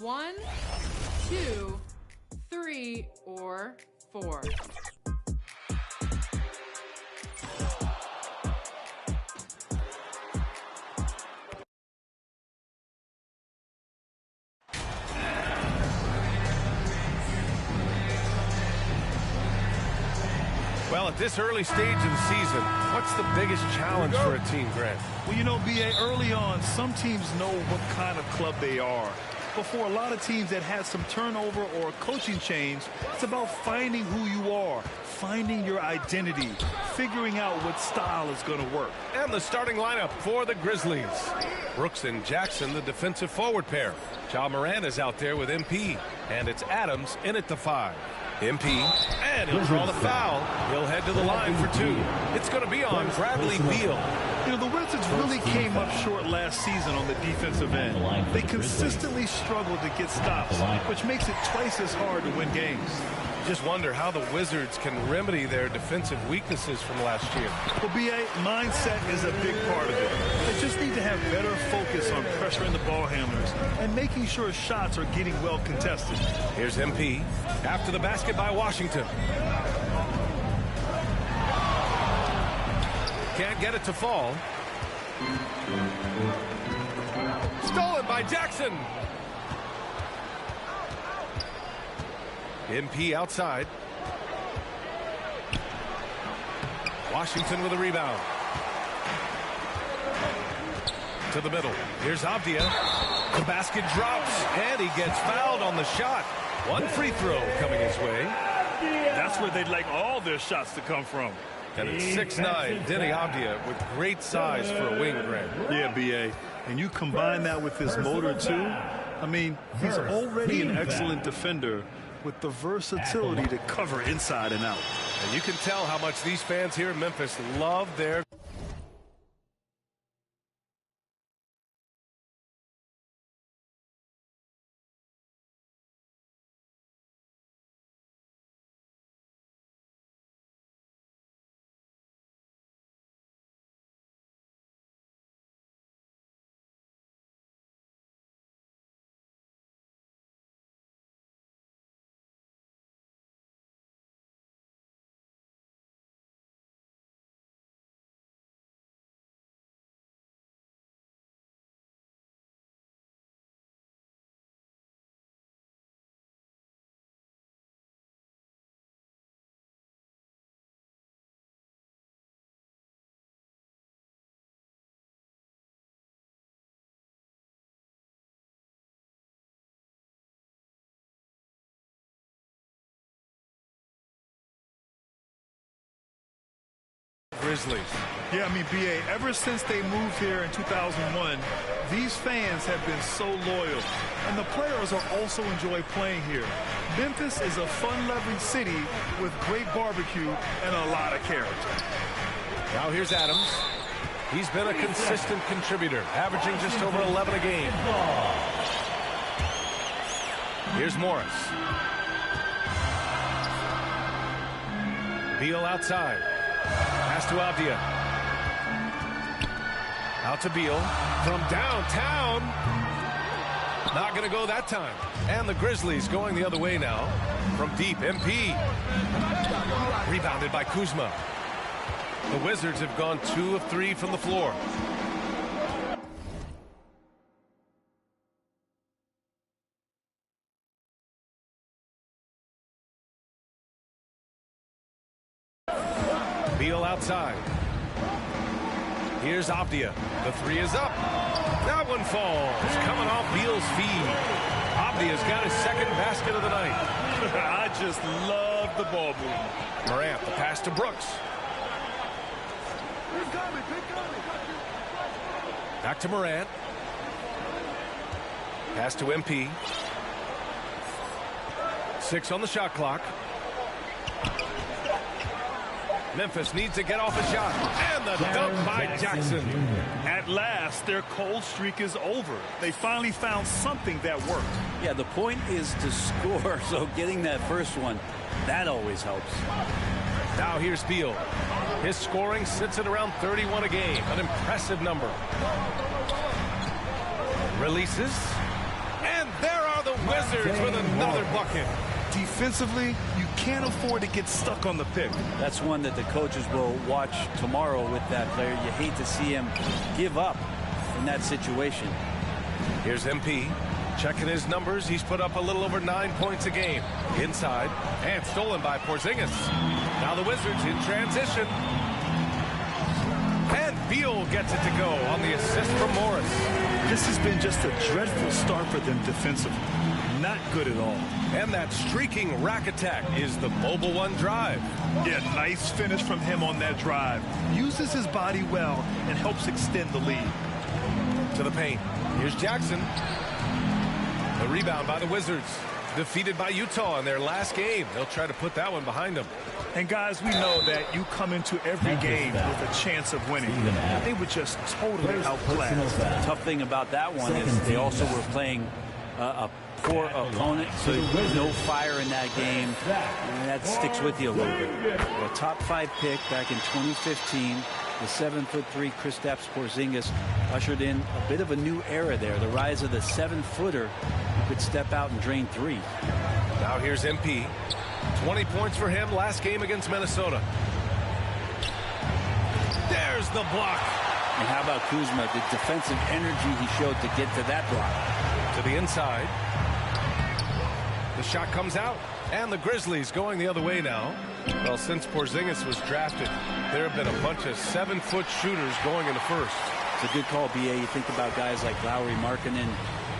1, 2, 3, or 4. Well, at this early stage of the season, what's the biggest challenge for a team, Grant? Well, you know, B.A., early on, some teams know what kind of club they are. But for a lot of teams that had some turnover or a coaching change, it's about finding who you are, finding your identity, figuring out what style is going to work. And the starting lineup for the Grizzlies. Brooks and Jackson, the defensive forward pair. Ja Morant is out there with MP. And it's Adams in at the 5. MP, and he'll draw the foul. He'll head to the line for 2. It's going to be on Bradley Beal. You know, the Wizards really came up short last season on the defensive end. They consistently struggled to get stops, which makes it twice as hard to win games. Just wonder how the Wizards can remedy their defensive weaknesses from last year. Well, B.A., mindset is a big part of it. They just need to have better focus on pressuring the ball handlers and making sure shots are getting well contested. Here's MP after the basket by Washington. Can't get it to fall. Stolen by Jackson. MP outside. Washington with a rebound. To the middle. Here's Avdia. The basket drops, and he gets fouled on the shot. One free throw coming his way. That's where they'd like all their shots to come from. And it's 6'9", Denny Avdia with great size for a wing, Grant. Yeah, B.A., and you combine that with his motor, too. I mean, he's already an excellent defender with the versatility to cover inside and out. And you can tell how much these fans here in Memphis love their... Grizzlies. Yeah, I mean, B.A., ever since they moved here in 2001, these fans have been so loyal. And the players are also enjoy playing here. Memphis is a fun-loving city with great barbecue and a lot of character. Now here's Adams. He's been a consistent contributor, averaging just over 11 a game. Here's Morris. Beal outside. Pass to Avdia. Out to Beal. From downtown. Not going to go that time. And the Grizzlies going the other way now. From deep, MP. Rebounded by Kuzma. The Wizards have gone 2 of 3 from the floor. Beal outside. Here's Avdia. The 3 is up. That one falls. Coming off Beal's feed. Avdia's got his second basket of the night. I just love the ball movement. Morant, the pass to Brooks. Back to Morant. Pass to MP. 6 on the shot clock. Memphis needs to get off a shot. And the dunk by Jackson. At last, their cold streak is over. They finally found something that worked. Yeah, the point is to score, so getting that first one, that always helps. Now here's Beal. His scoring sits at around 31 a game. An impressive number. Releases. And there are the Wizards with another bucket. Defensively, you can't afford to get stuck on the pick. That's one that the coaches will watch tomorrow with that player. You hate to see him give up in that situation. Here's MP. Checking his numbers, he's put up a little over 9 points a game. Inside, and stolen by Porzingis. Now the Wizards in transition. And Beal gets it to go on the assist from Morris. This has been just a dreadful start for them defensively. Not good at all. And that streaking rack attack is the mobile one drive. Yeah, nice finish from him on that drive. Uses his body well and helps extend the lead. To the paint. Here's Jackson. The rebound by the Wizards. Defeated by Utah in their last game. They'll try to put that one behind them. And guys, we know that you come into every game with a chance of winning. They were just totally outclassed. The tough thing about that one is they also were playing a poor opponent, so no fire in that game, and that sticks with you a little bit. A top 5 pick back in 2015, the 7'3" Kristaps Porzingis ushered in a bit of a new era there. The rise of the 7-footer who could step out and drain 3. Now here's MP. 20 points for him last game against Minnesota. There's the block. And how about Kuzma, the defensive energy he showed to get to that block. To the inside. The shot comes out, and the Grizzlies going the other way now. Well, since Porzingis was drafted, there have been a bunch of 7-foot shooters going in the first. It's a good call, BA. You think about guys like Lowry, Markkanen.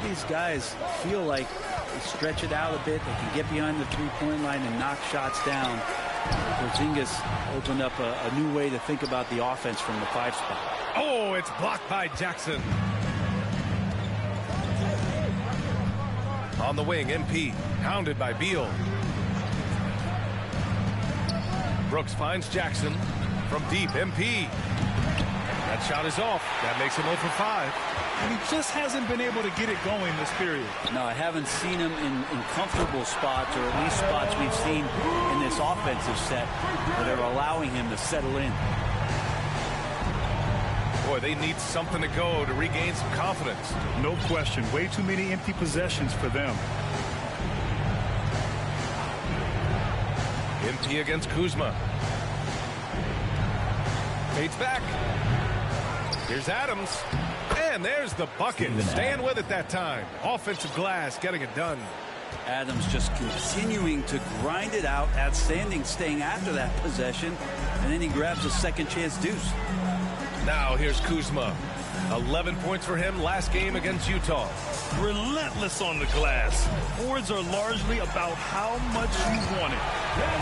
These guys feel like they stretch it out a bit. They can get behind the three-point line and knock shots down. Porzingis opened up a new way to think about the offense from the 5 spot. Oh, it's blocked by Jackson. On the wing, MP, hounded by Beal. Brooks finds Jackson from deep. MP. That shot is off. That makes him 0 for 5. And he just hasn't been able to get it going this period. No, I haven't seen him in comfortable spots, or at least spots we've seen in this offensive set that are allowing him to settle in. Boy, they need something to go to regain some confidence. No question. Way too many empty possessions for them. MP against Kuzma. Fades back. Here's Adams. And there's the bucket. Staying with it that time. Offensive glass getting it done. Adams just continuing to grind it out. Outstanding staying after that possession. And then he grabs a second chance deuce. Now here's Kuzma. 11 points for him last game against Utah. Relentless on the glass. Boards are largely about how much you want it.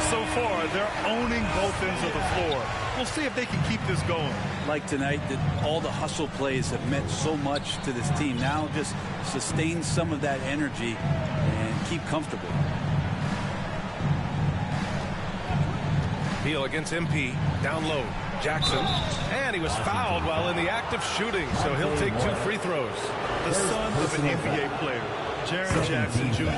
So far, they're owning both ends of the floor. We'll see if they can keep this going. Like tonight, that all the hustle plays have meant so much to this team. Now just sustain some of that energy and keep comfortable. Beal against MP. Down low. Jackson. And he was fouled while in the act of shooting, so he'll take 2 free throws. The son of an NBA player, Jaren Jackson Jr.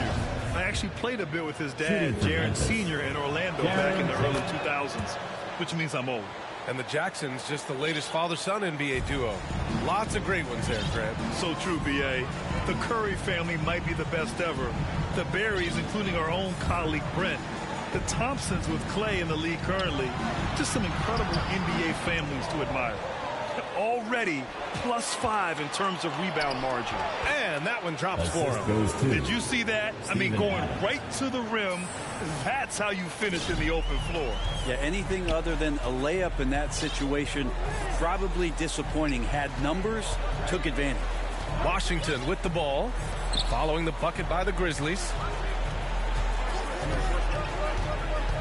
I actually played a bit with his dad, Jaren Sr. in Orlando back in the early 2000s, which means I'm old. And the Jacksons, just the latest father-son NBA duo. Lots of great ones there, Fred. So true, B.A. The Curry family might be the best ever. The Berrys, including our own colleague Brent. The Thompsons with Clay in the league currently. Just some incredible NBA families to admire. Already +5 in terms of rebound margin. And that one drops for him. Did you see that? I mean, going right to the rim. That's how you finish in the open floor. Yeah, anything other than a layup in that situation, probably disappointing. Had numbers, took advantage. Washington with the ball, following the bucket by the Grizzlies.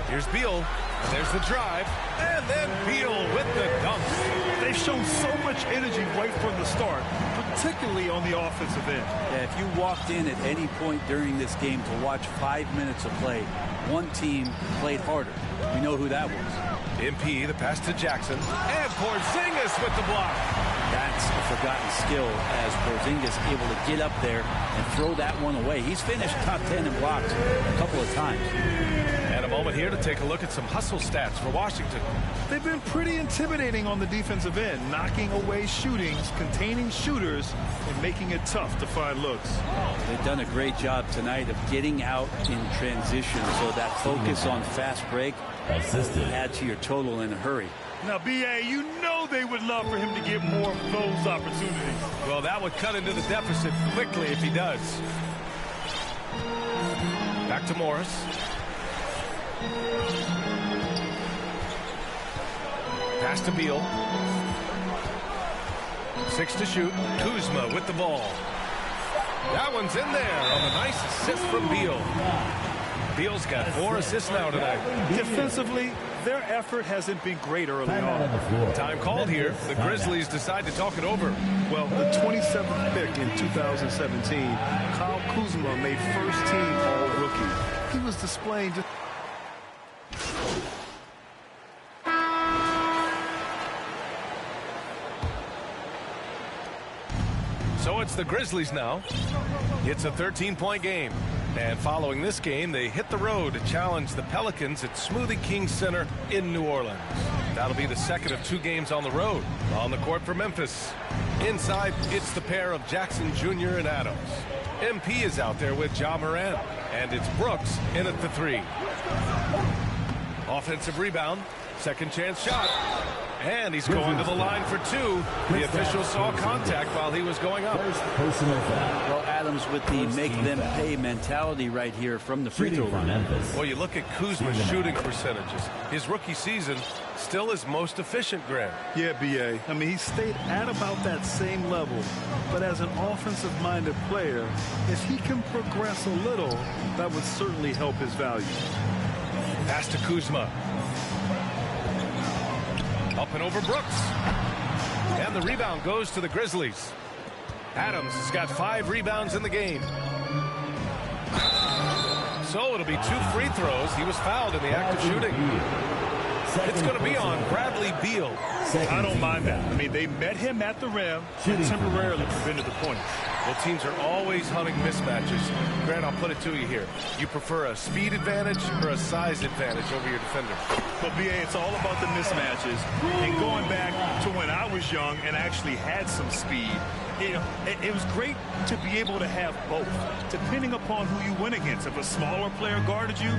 Here's Beal. There's the drive. And then Beal with the dunks. They've shown so much energy right from the start, particularly on the offensive end. Yeah, if you walked in at any point during this game to watch 5 minutes of play, one team played harder. We know who that was. MP, the pass to Jackson. And Porzingis with the block. That's a forgotten skill as Porzingis able to get up there and throw that one away. He's finished top 10 in blocks a couple of times. And a moment here to take a look at some hustle stats for Washington. They've been pretty intimidating on the defensive end, knocking away shootings, containing shooters, and making it tough to find looks. They've done a great job tonight of getting out in transition, so that focus on fast break add to your total in a hurry. Now, B.A., you know they would love for him to get more of those opportunities. Well, that would cut into the deficit quickly if he does. Back to Morris. Pass to Beal. 6 to shoot. Kuzma with the ball. That one's in there on a nice assist from Beal. Beal's got 4 assists now tonight. Defensively, their effort hasn't been great early on. Time called here. The Grizzlies decide to talk it over. Well, the 27th pick in 2017, Kyle Kuzma made first-team All-Rookie. He was displaying just... So it's the Grizzlies now. It's a 13-point game. And following this game, they hit the road to challenge the Pelicans at Smoothie King Center in New Orleans. That'll be the second of 2 games on the road. On the court for Memphis. Inside, it's the pair of Jackson Jr. and Adams. MP is out there with Ja Morant. And it's Brooks in at the 3. Offensive rebound. Second chance shot. And he's going to the line for 2. The official saw contact while he was going up. Well, Adams with the make them pay mentality right here from the free throw line. Well, you look at Kuzma's shooting percentages. His rookie season still his most efficient, Grant. Yeah, B.A. I mean, he stayed at about that same level. But as an offensive-minded player, if he can progress a little, that would certainly help his value. Pass to Kuzma. Up and over Brooks. And the rebound goes to the Grizzlies. Adams has got 5 rebounds in the game. So it'll be 2 free throws. He was fouled in the act of shooting. It's going to be on Bradley Beal. I don't mind that. I mean, they met him at the rim and temporarily prevented the points. Well, teams are always hunting mismatches. Grant, I'll put it to you here. You prefer a speed advantage or a size advantage over your defender? But, B.A., it's all about the mismatches. And going back to when I was young and actually had some speed, you know, it was great to be able to have both, depending upon who you went against. If a smaller player guarded you,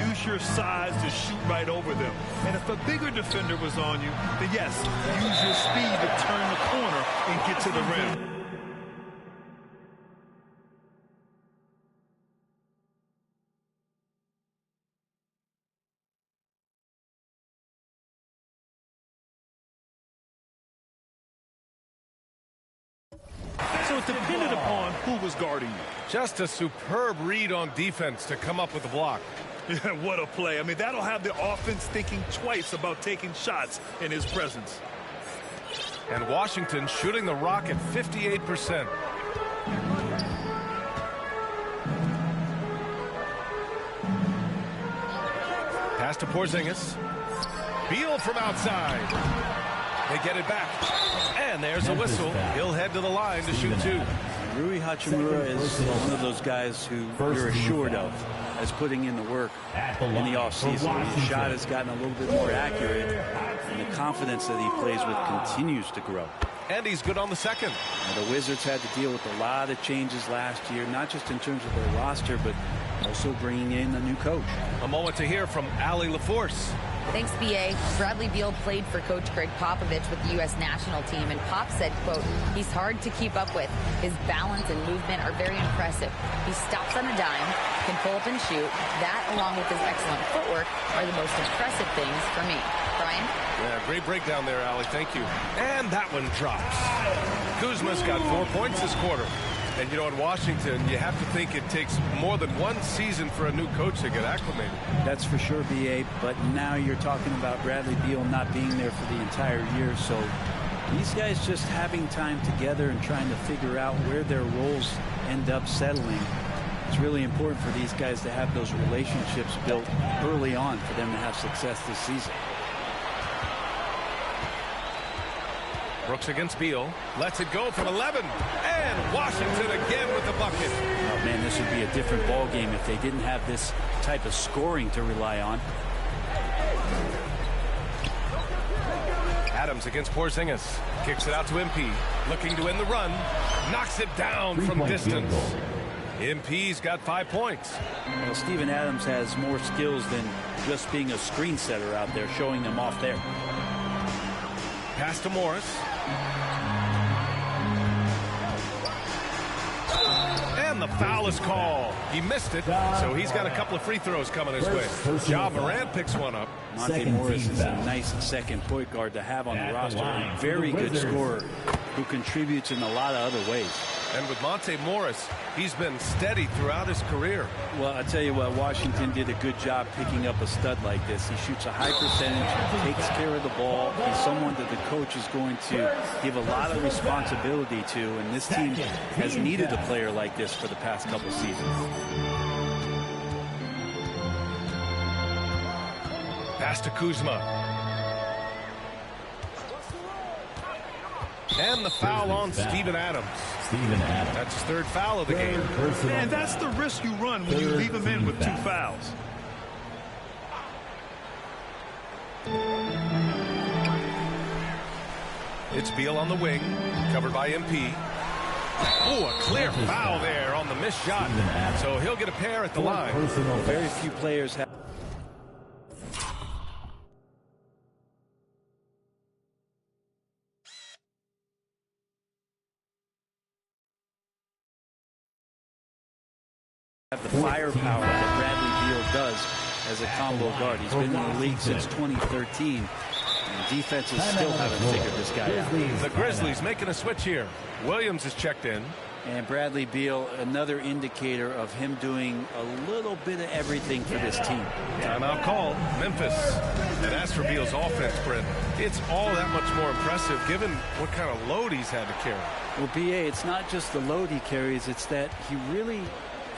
use your size to shoot right over them. And if a bigger defender was on you, then yes, use your speed to turn the corner and get to the rim. So it depended upon who was guarding you. Just a superb read on defense to come up with the block. Yeah, what a play. I mean, that'll have the offense thinking twice about taking shots in his presence. And Washington shooting the rock at 58%. Pass to Porzingis. Beal from outside. They get it back. And there's a whistle. He'll head to the line to shoot 2. Rui Hachimura is one of those guys who you're assured of as putting in the work in the offseason. His shot has gotten a little bit more accurate, and the confidence that he plays with continues to grow. And he's good on the second. Now, the Wizards had to deal with a lot of changes last year, not just in terms of their roster, but also bringing in a new coach. A moment to hear from Allie LaForce. Thanks, B.A. Bradley Beal played for Coach Greg Popovich with the U.S. national team, and Pop said, quote, he's hard to keep up with. His balance and movement are very impressive. He stops on a dime, can pull up and shoot. That, along with his excellent footwork, are the most impressive things for me. Brian? Yeah, great breakdown there, Allie. Thank you. And that one drops. Kuzma's got 4 points this quarter. And, you know, in Washington, you have to think it takes more than 1 season for a new coach to get acclimated. That's for sure, B.A., but now you're talking about Bradley Beal not being there for the entire year, so these guys just having time together and trying to figure out where their roles end up settling. It's really important for these guys to have those relationships built early on for them to have success this season. Brooks against Beal. Lets it go from 11. And Washington again with the bucket. Oh, man, this would be a different ball game if they didn't have this type of scoring to rely on. Adams against Porzingis. Kicks it out to MP. Looking to end the run. Knocks it down from distance. MP's got 5 points. Well, Steven Adams has more skills than just being a screen setter out there, showing them off there. Pass to Morris. And the foul is called. He missed it, so he's got a couple of free throws coming his way. Jaheim picks one up. Monte Morris is a nice second point guard to have on the roster. A very good scorer who contributes in a lot of other ways. And with Monte Morris, he's been steady throughout his career. Well, I tell you what, Washington did a good job picking up a stud like this. He shoots a high percentage, takes care of the ball. He's someone that the coach is going to give a lot of responsibility to, and this team has needed a player like this for the past couple seasons. Pass to Kuzma. And the foul on Steven Adams. That's his third foul of the game. And that's the risk you run when you leave him in with 2 fouls. It's Beal on the wing, covered by MP. Oh, a clear foul there on the missed shot. So he'll get a pair at the line. Very few players have the firepower that Bradley Beal does as a combo guard. He's been in the league since 2013. And defenses still haven't figured this guy out. The Grizzlies making a switch here. Williams is checked in. And Bradley Beal, another indicator of him doing a little bit of everything for this team. Timeout call, Memphis. And as for Beal's offense, Brent, it's all that much more impressive given what kind of load he's had to carry. Well, BA, it's not just the load he carries, it's that he really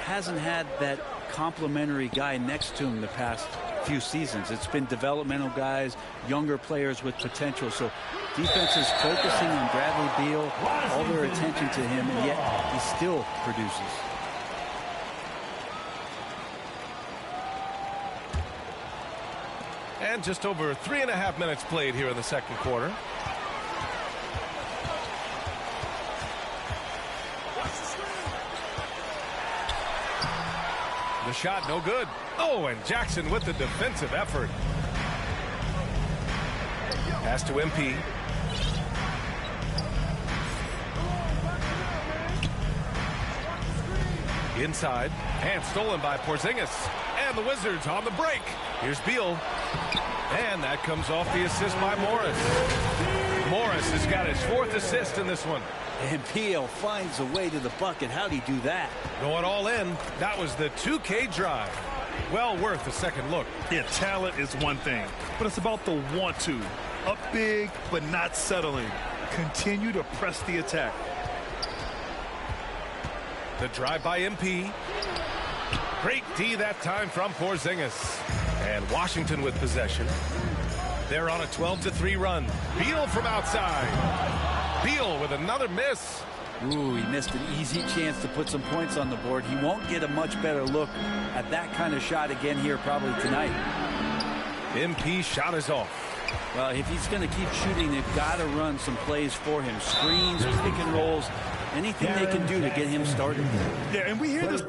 hasn't had that complimentary guy next to him the past few seasons. It's been developmental guys, younger players with potential. So defense is focusing on Bradley Beal, all their attention to him, and yet he still produces. And just over 3.5 minutes played here in the second quarter. The shot no good. Oh, and Jackson with the defensive effort. Pass to MP. Inside. And stolen by Porzingis. And the Wizards on the break. Here's Beal. And that comes off the assist by Morris. Morris has got his 4th assist in this one. And Beal finds a way to the bucket. How'd he do that? Going all in. That was the 2K drive. Well worth a second look. Yeah, talent is one thing, but it's about the want to. Up big, but not settling. Continue to press the attack. The drive by MP. Great D that time from Porzingis. And Washington with possession. They're on a 12-3 run. Beal from outside. Beal with another miss. Ooh, he missed an easy chance to put some points on the board. He won't get a much better look at that kind of shot again here probably tonight. MP shot is off. Well, if he's going to keep shooting, they've got to run some plays for him. Screens, pick and rolls, anything they can do to get him started. Yeah, and we hear this.